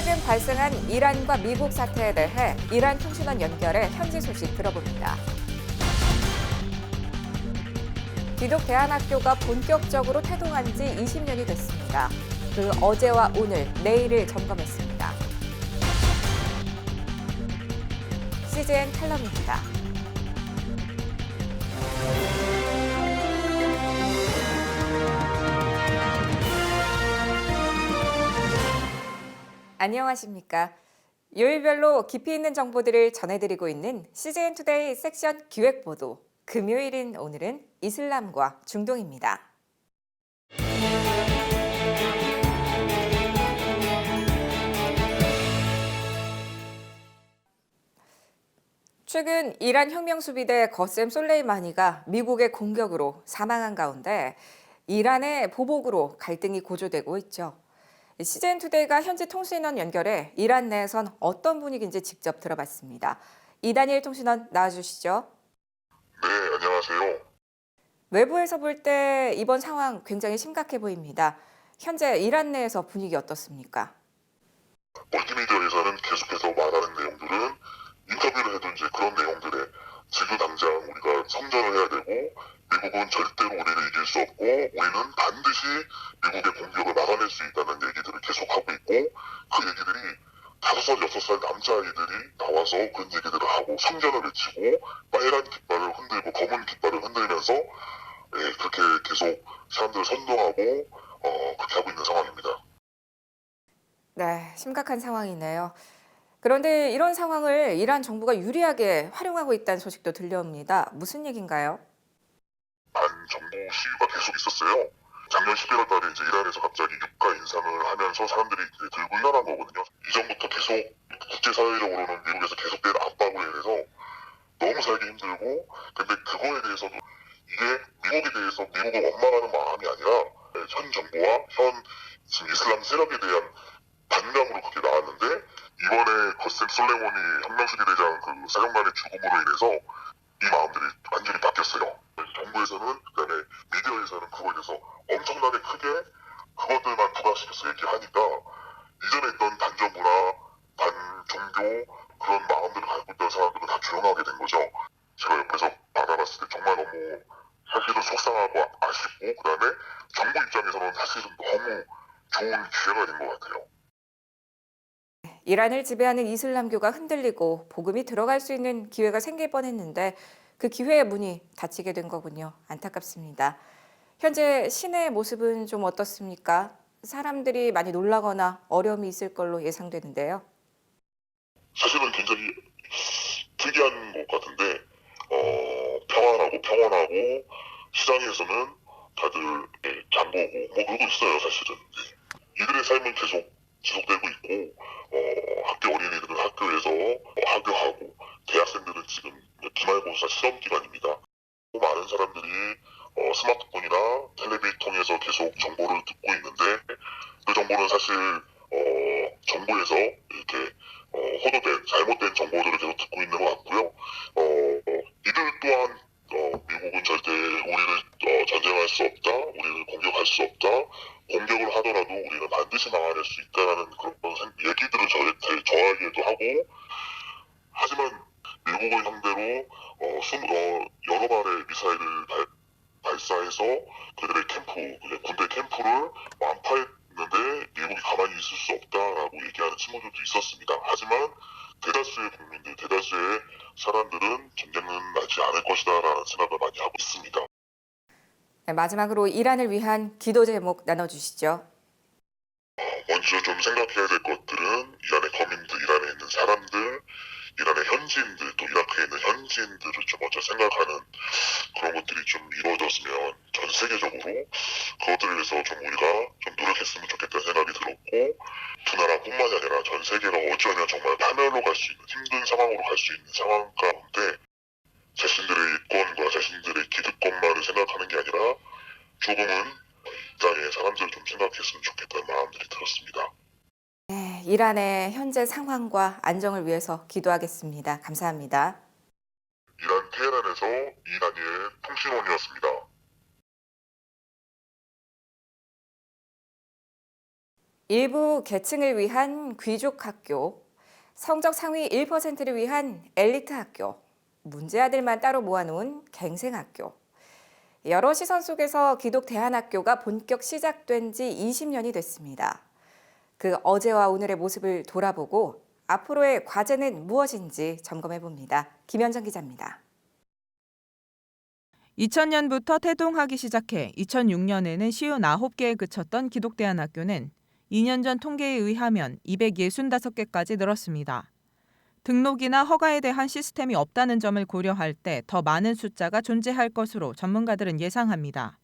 최근 발생한 이란과 미국 사태에 대해 이란 통신원 연결해 현지 소식 들어봅니다. 기독대안학교가 본격적으로 태동한 지 20년이 됐습니다. 그 어제와 오늘, 내일을 점검했습니다. CGN 칼럼입니다. 안녕하십니까. 요일별로 깊이 있는 정보들을 전해드리고 있는 CGN 투데이 섹션 기획보도. 금요일인 오늘은 이슬람과 중동입니다. 최근 이란 혁명수비대 거셈 솔레이마니가 미국의 공격으로 사망한 가운데 이란의 보복으로 갈등이 고조되고 있죠. CGN 투데이가 현지 통신원 연결해 이란 내에선 어떤 분위기인지 직접 들어봤습니다. 이다니엘 통신원 나와주시죠. 네, 안녕하세요. 외부에서 볼 때 이번 상황 굉장히 심각해 보입니다. 현재 이란 내에서 분위기 어떻습니까? 멀티미디어에서는 계속해서 말하는 내용들은 인터뷰를 해도 이제 그런 내용들에 지금 당장 우리가 성전을 해야 되고 미국은 절대로 우리를 이길 수 없고 우리는 반드시 미국의 공격을 막아낼 수 있다는 얘기들을 계속하고 있고 그 얘기들이 5살, 6살 남자아이들이 나와서 그런 얘기들을 하고 성전을 외치고 빨간 깃발을 흔들고 검은 깃발을 흔들면서 그렇게 계속 사람들을 선동하고 그렇게 하고 있는 상황입니다. 네, 심각한 상황이네요. 그런데 이런 상황을 이란 정부가 유리하게 활용하고 있다는 소식도 들려옵니다. 무슨 얘기인가요? 반정부 시위가 계속 있었어요. 작년 11월 달에 이제 이란에서 갑자기 유가 인상을 하면서 사람들이 이제 들고 일어난 거거든요. 이전부터 계속 국제사회적으로는 미국에서 계속되는 압박을 인해서 너무 살기 힘들고, 근데 그거에 대해서도 이게 미국에 대해서 미국을 원망하는 마음이 아니라 현 정부와 현 지금 이슬람 세력에 대한 반감으로 그렇게 나왔는데, 이번에 거셈 솔레이마니 혁명수비대장 그 사령관의 죽음으로 인해서 이 마음들이 완전히 바뀌었어요. 정부에서는, 그다음에 미디어에서는 그거에 대해서 엄청나게 크게 그것들만 부각시켜서 얘기하니까 이전에 있던 반정부나 반종교 그런 마음들을 갖고 있던 사람들은 다 조용하게 된 거죠. 제가 옆에서 받아봤을 때 정말 너무 사실은 속상하고 아쉽고, 그다음에 정부 입장에서는 사실은 너무 좋은 기회가 된 것 같아요. 이란을 지배하는 이슬람교가 흔들리고 복음이 들어갈 수 있는 기회가 생길 뻔했는데 그 기회의 문이 닫히게 된 거군요. 안타깝습니다. 현재 시내의 모습은 좀 어떻습니까? 사람들이 많이 놀라거나 어려움이 있을 걸로 예상되는데요. 사실은 굉장히 특이한 것 같은데 평안하고 시장에서는 다들 장보고 뭐 그러고 있어요. 사실은 이들의 삶은 계속 지속되고 있고 학교 어린이들은 학교에서 학교하고 대학생들은 지금 기말고사 시험 기간입니다. 많은 사람들이 스마트폰이나 텔레비를 통해서 계속 정보를 듣고 있는데 그 정보는 사실 정부에서 이렇게 호도된 잘못된 정보들을 계속 듣고 있는 것 같고요. 이들 또한 미국은 절대 우리를 전쟁할 수 없다, 우리를 공격할 수 없다, 공격을 하더라도 우리는 반드시 막아낼 수 있다라는 그런 얘기들을 저에게도 하고, 하지만 미국을 상대로 여러 발의 미사일을 발사해서 그들의 군대 캠프를 완파했는데 미국이 가만히 있을 수 없다라고 얘기하는 친구들도 있었습니다. 하지만 대다수의 국민들, 대다수의 사람들은 전쟁은 나지 않을 것이다라는 생각을 많이 하고 있습니다. 네, 마지막으로 이란을 위한 기도 제목 나눠주시죠. 먼저 좀 생각해야 될 것들은 이란의 거민들, 이란에 있는 사람들, 이란의 현지인들, 또 이라크에 있는 현지인들을 좀 먼저 생각하는 그런 것들이 좀 이루어졌으면 전 세계적으로 그것들을 위해서 좀 우리가 좀 노력했으면 좋겠다는 생각이 들었고, 두 나라뿐만이 아니라 전 세계가 어쩌면 정말 파멸로 갈 수 있는 힘든 상황으로 갈 수 있는 상황 가운데 자신들의 일권과 자신들의 기득권만을 생각하는 게 아니라 조금은 이 땅의 사람들을 좀 생각했으면 좋겠다는 마음들이 들었습니다. 네, 이란의 현재 상황과 안정을 위해서 기도하겠습니다. 감사합니다. 이란 테헤란에서 이다니엘 통신원이었습니다. 일부 계층을 위한 귀족 학교, 성적 상위 1%를 위한 엘리트 학교, 문제아들만 따로 모아놓은 갱생 학교. 여러 시선 속에서 기독 대안학교가 본격 시작된 지 20년이 됐습니다. 그 어제와 오늘의 모습을 돌아보고 앞으로의 과제는 무엇인지 점검해 봅니다. 김현정 기자입니다. 2000년부터 태동하기 시작해 2006년에는 59개에 그쳤던 기독대안학교는 2년 전 통계에 의하면 265개까지 늘었습니다. 등록이나 허가에 대한 시스템이 없다는 점을 고려할 때 더 많은 숫자가 존재할 것으로 전문가들은 예상합니다.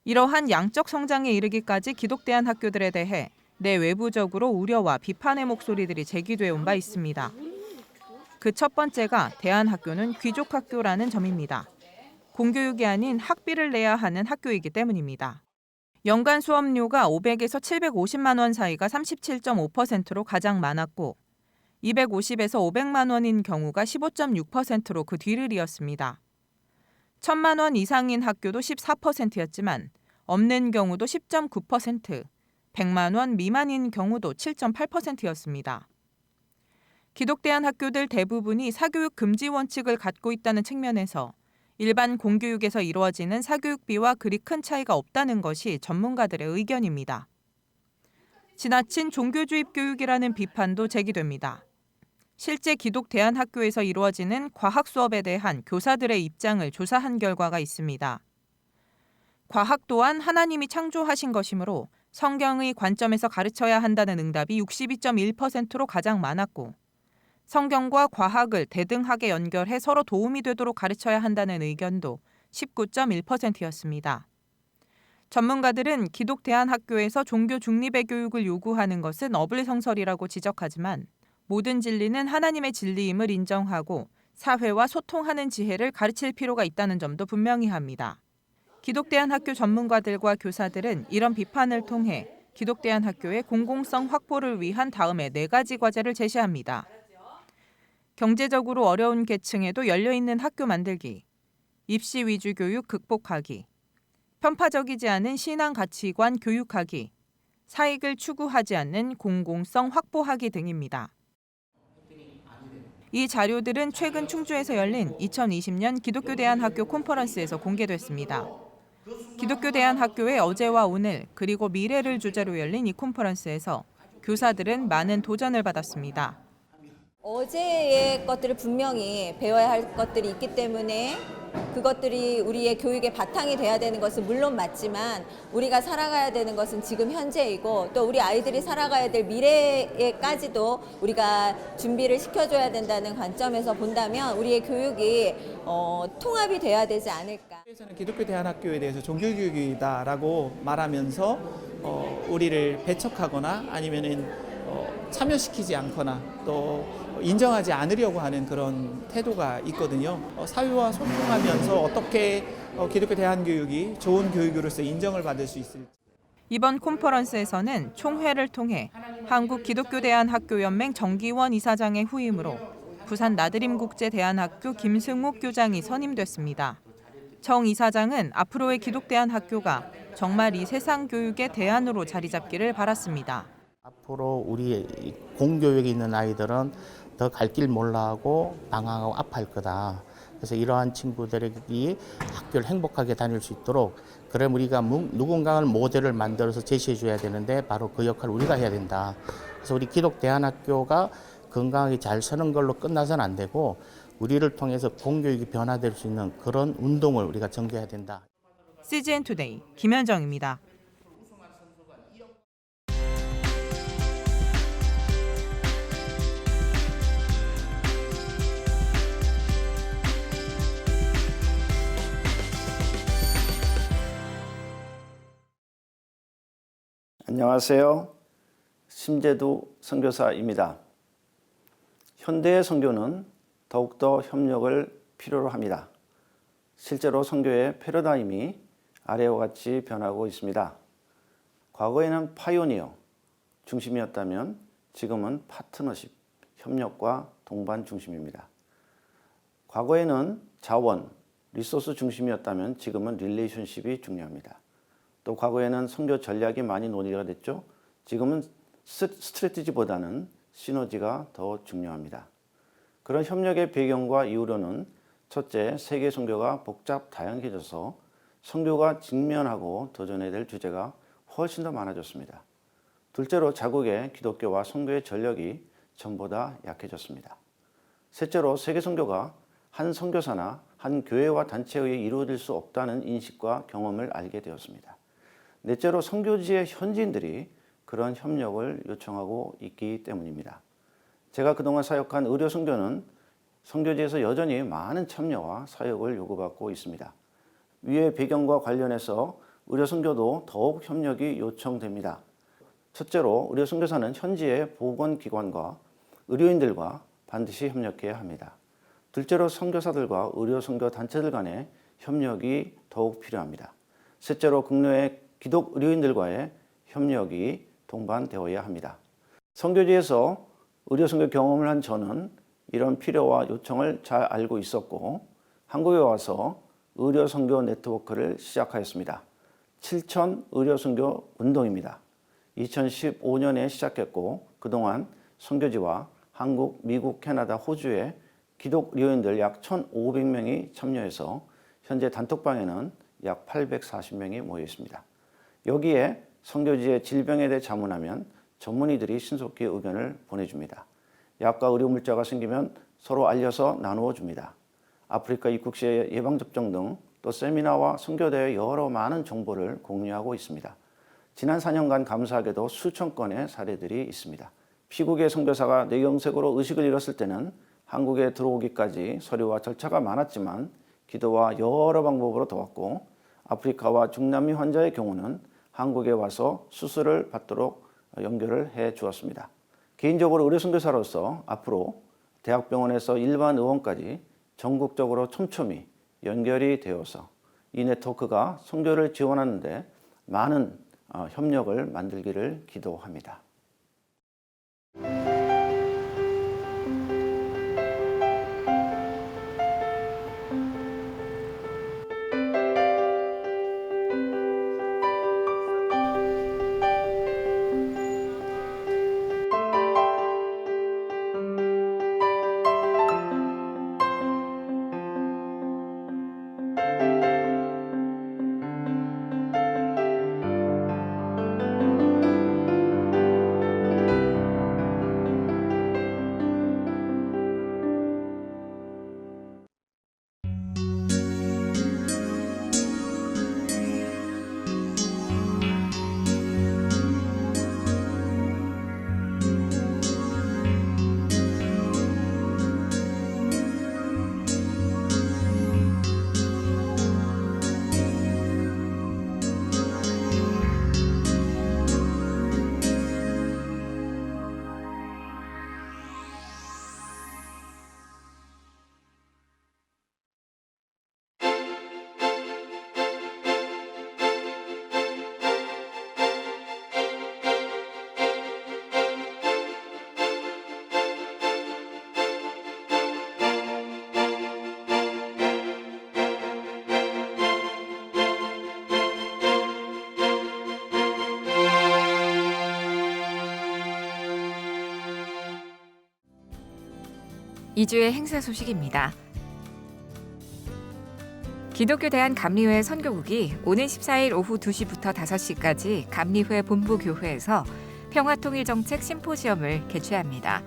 이러한 양적 성장에 이르기까지 기독대안 학교들에 대해 내외부적으로 우려와 비판의 목소리들이 제기돼 온 바 있습니다. 그 첫 번째가 대안학교는 귀족학교라는 점입니다. 공교육이 아닌 학비를 내야 하는 학교이기 때문입니다. 연간 수업료가 500에서 750만 원 사이가 37.5%로 가장 많았고 250에서 500만 원인 경우가 15.6%로 그 뒤를 이었습니다. 1,000만 원 이상인 학교도 14%였지만 없는 경우도 10.9%, 100만 원 미만인 경우도 7.8%였습니다. 기독대안 학교들 대부분이 사교육 금지 원칙을 갖고 있다는 측면에서 일반 공교육에서 이루어지는 사교육비와 그리 큰 차이가 없다는 것이 전문가들의 의견입니다. 지나친 종교주입 교육이라는 비판도 제기됩니다. 실제 기독 대안학교에서 이루어지는 과학 수업에 대한 교사들의 입장을 조사한 결과가 있습니다. 과학 또한 하나님이 창조하신 것이므로 성경의 관점에서 가르쳐야 한다는 응답이 62.1%로 가장 많았고 성경과 과학을 대등하게 연결해 서로 도움이 되도록 가르쳐야 한다는 의견도 19.1%였습니다. 전문가들은 기독 대안학교에서 종교 중립의 교육을 요구하는 것은 어불성설이라고 지적하지만 모든 진리는 하나님의 진리임을 인정하고 사회와 소통하는 지혜를 가르칠 필요가 있다는 점도 분명히 합니다. 기독대안학교 전문가들과 교사들은 이런 비판을 통해 기독대안학교의 공공성 확보를 위한 다음에 4가지 과제를 제시합니다. 경제적으로 어려운 계층에도 열려있는 학교 만들기, 입시 위주 교육 극복하기, 편파적이지 않은 신앙 가치관 교육하기, 사익을 추구하지 않는 공공성 확보하기 등입니다. 이 자료들은 최근 충주에서 열린 2020년 기독교 대안학교 컨퍼런스에서 공개됐습니다. 기독교 대안학교의 어제와 오늘 그리고 미래를 주제로 열린 이 컨퍼런스에서 교사들은 많은 도전을 받았습니다. 어제의 것들을 분명히 배워야 할 것들이 있기 때문에 그것들이 우리의 교육의 바탕이 돼야 되는 것은 물론 맞지만 우리가 살아가야 되는 것은 지금 현재이고 또 우리 아이들이 살아가야 될 미래에까지도 우리가 준비를 시켜줘야 된다는 관점에서 본다면 우리의 교육이 통합이 돼야 되지 않을까. 저는 기독교 대안학교에 대해서 종교교육이다라고 말하면서 우리를 배척하거나 아니면은 참여시키지 않거나 또 인정하지 않으려고 하는 그런 태도가 있거든요. 사회와 소통하면서 어떻게 기독교 대안교육이 좋은 교육으로서 인정을 받을 수 있을지. 이번 컨퍼런스에서는 총회를 통해 한국기독교대안학교연맹 정기원 이사장의 후임으로 부산 나드림국제대안학교 김승욱 교장이 선임됐습니다. 정 이사장은 앞으로의 기독대안학교가 정말 이 세상 교육의 대안으로 자리 잡기를 바랐습니다. 앞으로 우리 공교육에 있는 아이들은 더 갈 길 몰라하고 방황하고 아파할 거다. 그래서 이러한 친구들이 학교를 행복하게 다닐 수 있도록 그럼 우리가 누군가를 모델을 만들어서 제시해 줘야 되는데 바로 그 역할을 우리가 해야 된다. 그래서 우리 기독대안학교가 건강하게 잘 서는 걸로 끝나서는 안 되고 우리를 통해서 공교육이 변화될 수 있는 그런 운동을 우리가 전개해야 된다. CGN 투데이 김현정입니다. 안녕하세요. 심재두 선교사입니다. 현대의 선교는 더욱더 협력을 필요로 합니다. 실제로 선교의 패러다임이 아래와 같이 변하고 있습니다. 과거에는 파이오니어 중심이었다면 지금은 파트너십, 협력과 동반 중심입니다. 과거에는 자원, 리소스 중심이었다면 지금은 릴레이션십이 중요합니다. 또 과거에는 선교 전략이 많이 논의가 됐죠. 지금은 스트래티지보다는 시너지가 더 중요합니다. 그런 협력의 배경과 이유로는 첫째, 세계 선교가 복잡 다양해져서 선교가 직면하고 도전해야 될 주제가 훨씬 더 많아졌습니다. 둘째로 자국의 기독교와 선교의 전력이 전보다 약해졌습니다. 셋째로 세계 선교가 한 선교사나 한 교회와 단체에 의해 이루어질 수 없다는 인식과 경험을 알게 되었습니다. 넷째로 선교지의 현지인들이 그런 협력을 요청하고 있기 때문입니다. 제가 그동안 사역한 의료 선교는 선교지에서 여전히 많은 참여와 사역을 요구받고 있습니다. 위의 배경과 관련해서 의료 선교도 더욱 협력이 요청됩니다. 첫째로 의료 선교사는 현지의 보건기관과 의료인들과 반드시 협력해야 합니다. 둘째로 선교사들과 의료 선교 단체들 간의 협력이 더욱 필요합니다. 셋째로 국내의 기독 의료인들과의 협력이 동반되어야 합니다. 선교지에서 의료 선교 경험을 한 저는 이런 필요와 요청을 잘 알고 있었고 한국에 와서 의료 선교 네트워크를 시작하였습니다. 7천 의료 선교 운동입니다. 2015년에 시작했고 그동안 선교지와 한국, 미국, 캐나다, 호주의 기독 의료인들 약 1,500명이 참여해서 현재 단톡방에는 약 840명이 모여 있습니다. 여기에 선교지의 질병에 대해 자문하면 전문의들이 신속히 의견을 보내줍니다. 약과 의료 물자가 생기면 서로 알려서 나누어 줍니다. 아프리카 입국 시의 예방접종 등 또 세미나와 선교대회 여러 많은 정보를 공유하고 있습니다. 지난 4년간 감사하게도 수천 건의 사례들이 있습니다. 피국의 선교사가 뇌경색으로 의식을 잃었을 때는 한국에 들어오기까지 서류와 절차가 많았지만 기도와 여러 방법으로 도왔고 아프리카와 중남미 환자의 경우는 한국에 와서 수술을 받도록 연결을 해 주었습니다. 개인적으로 의료 선교사로서 앞으로 대학병원에서 일반 의원까지 전국적으로 촘촘히 연결이 되어서 이 네트워크가 선교를 지원하는 데 많은 협력을 만들기를 기도합니다. 이주의 행사 소식입니다. 기독교 대한감리회 선교국이 오는 14일 오후 2시부터 5시까지 감리회 본부교회에서 평화통일정책 심포지엄을 개최합니다.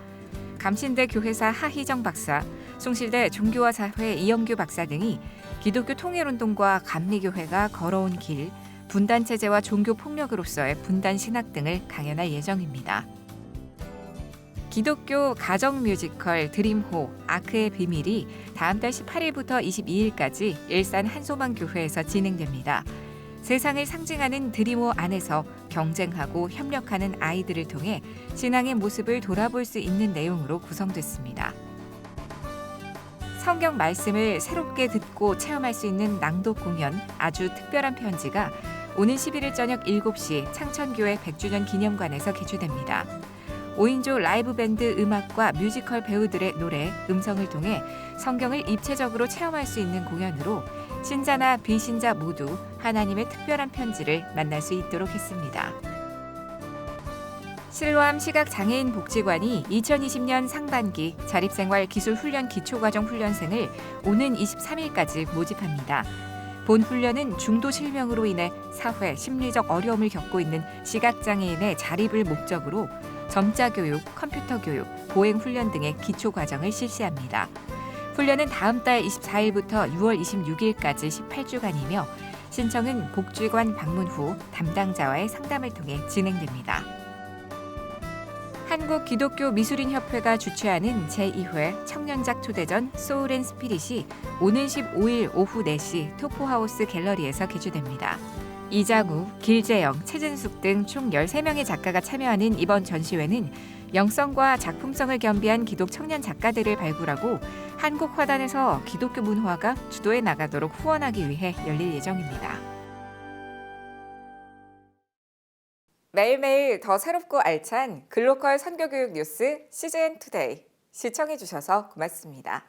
감신대 교회사 하희정 박사, 숭실대 종교와 사회 이영규 박사 등이 기독교 통일운동과 감리교회가 걸어온 길, 분단체제와 종교폭력으로서의 분단신학 등을 강연할 예정입니다. 기독교 가정 뮤지컬 드림호 아크의 비밀이 다음 달 18일부터 22일까지 일산 한소망교회에서 진행됩니다. 세상을 상징하는 드림호 안에서 경쟁하고 협력하는 아이들을 통해 신앙의 모습을 돌아볼 수 있는 내용으로 구성됐습니다. 성경 말씀을 새롭게 듣고 체험할 수 있는 낭독 공연 아주 특별한 편지가 오는 11일 저녁 7시 창천교회 100주년 기념관에서 개최됩니다. 5인조 라이브 밴드 음악과 뮤지컬 배우들의 노래, 음성을 통해 성경을 입체적으로 체험할 수 있는 공연으로 신자나 비신자 모두 하나님의 특별한 편지를 만날 수 있도록 했습니다. 실로암 시각장애인 복지관이 2020년 상반기 자립생활 기술훈련 기초과정 훈련생을 오는 23일까지 모집합니다. 본 훈련은 중도 실명으로 인해 사회, 심리적 어려움을 겪고 있는 시각장애인의 자립을 목적으로 점자 교육, 컴퓨터 교육, 보행 훈련 등의 기초 과정을 실시합니다. 훈련은 다음 달 24일부터 6월 26일까지 18주간이며 신청은 복지관 방문 후 담당자와의 상담을 통해 진행됩니다. 한국기독교미술인협회가 주최하는 제2회 청년작 초대전 소울 앤 스피릿이 오는 15일 오후 4시 토포하우스 갤러리에서 개최됩니다. 이장우, 길재영, 최진숙 등 총 13명의 작가가 참여하는 이번 전시회는 영성과 작품성을 겸비한 기독 청년 작가들을 발굴하고 한국 화단에서 기독교 문화가 주도해 나가도록 후원하기 위해 열릴 예정입니다. 매일매일 더 새롭고 알찬 글로컬 선교교육 뉴스 CGN 투데이 시청해 주셔서 고맙습니다.